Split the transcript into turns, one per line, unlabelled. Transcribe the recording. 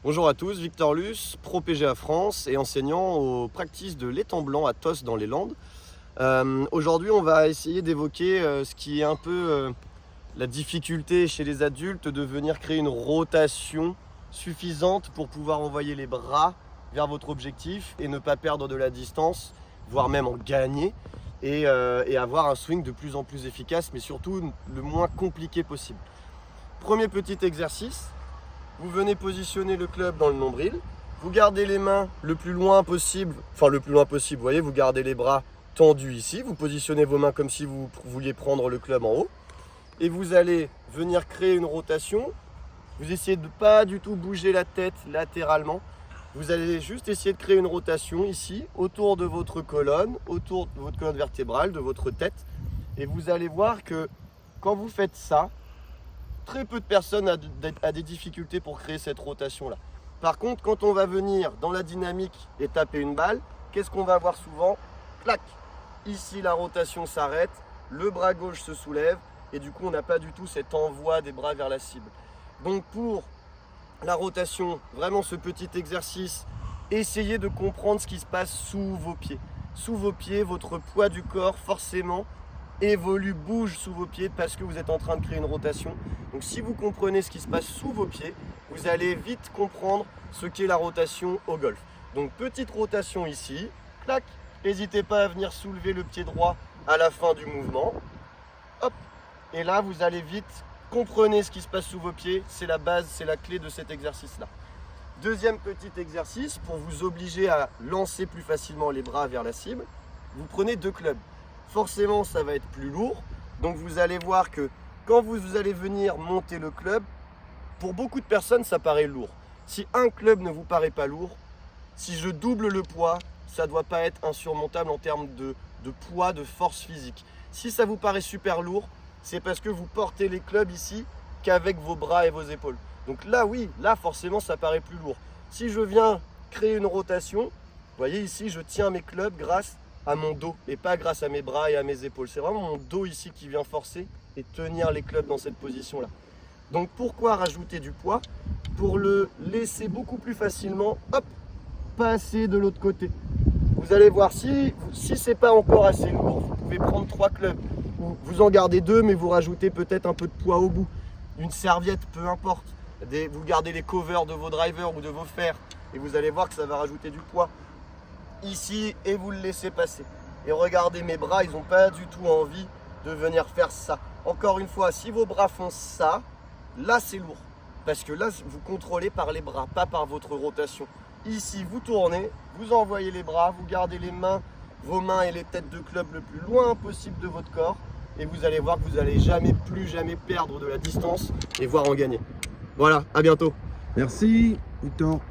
Bonjour à tous, Victor Luce, pro PGA France et enseignant aux practices de l'étang blanc à Tos dans les Landes. Aujourd'hui, on va essayer d'évoquer ce qui est un peu la difficulté chez les adultes de venir créer une rotation suffisante pour pouvoir envoyer les bras vers votre objectif et ne pas perdre de la distance, voire même en gagner et avoir un swing de plus en plus efficace, mais surtout le moins compliqué possible. Premier petit exercice. Vous venez positionner le club dans le nombril, vous gardez les mains le plus loin possible, vous voyez, vous gardez les bras tendus ici, vous positionnez vos mains comme si vous vouliez prendre le club en haut, et vous allez venir créer une rotation, vous essayez de pas du tout bouger la tête latéralement, vous allez juste essayer de créer une rotation ici, autour de votre colonne, autour de votre colonne vertébrale, de votre tête, et vous allez voir que quand vous faites ça, très peu de personnes ont des difficultés pour créer cette rotation-là. Par contre, quand on va venir dans la dynamique et taper une balle, qu'est-ce qu'on va voir souvent? Clac! Ici, la rotation s'arrête, le bras gauche se soulève et du coup, on n'a pas du tout cet envoi des bras vers la cible. Donc pour la rotation, vraiment ce petit exercice, essayez de comprendre ce qui se passe sous vos pieds. Sous vos pieds, votre poids du corps, forcément, évolue, bouge sous vos pieds parce que vous êtes en train de créer une rotation. Donc si vous comprenez ce qui se passe sous vos pieds, vous allez vite comprendre ce qu'est la rotation au golf. Donc petite rotation ici, clac, n'hésitez pas à venir soulever le pied droit à la fin du mouvement. Hop, et là vous allez vite comprendre ce qui se passe sous vos pieds, c'est la base, c'est la clé de cet exercice-là. Deuxième petit exercice, pour vous obliger à lancer plus facilement les bras vers la cible, vous prenez deux clubs. Forcément, ça va être plus lourd. Donc, vous allez voir que quand vous allez venir monter le club, pour beaucoup de personnes, ça paraît lourd. Si un club ne vous paraît pas lourd, si je double le poids, ça ne doit pas être insurmontable en termes de poids, de force physique. Si ça vous paraît super lourd, c'est parce que vous portez les clubs ici qu'avec vos bras et vos épaules. Donc là, oui, là, forcément, ça paraît plus lourd. Si je viens créer une rotation, vous voyez ici, je tiens mes clubs grâce à mon dos et pas grâce à mes bras et à mes épaules. C'est vraiment mon dos ici qui vient forcer et tenir les clubs dans cette position-là. Donc pourquoi rajouter du poids? Pour le laisser beaucoup plus facilement, hop, passer de l'autre côté. Vous allez voir, si c'est pas encore assez lourd, vous pouvez prendre 3 clubs. Ou vous en gardez 2, mais vous rajoutez peut-être un peu de poids au bout. Une serviette, peu importe. Vous gardez les covers de vos drivers ou de vos fers et vous allez voir que ça va rajouter du poids ici et vous le laissez passer. Et regardez mes bras, ils n'ont pas du tout envie de venir faire ça. Encore une fois, si vos bras font ça, là c'est lourd. Parce que là, vous contrôlez par les bras, pas par votre rotation. Ici, vous tournez, vous envoyez les bras, vous gardez les mains, vos mains et les têtes de club le plus loin possible de votre corps. Et vous allez voir que vous n'allez jamais perdre de la distance et voir en gagner. Voilà, à bientôt.
Merci, Victor.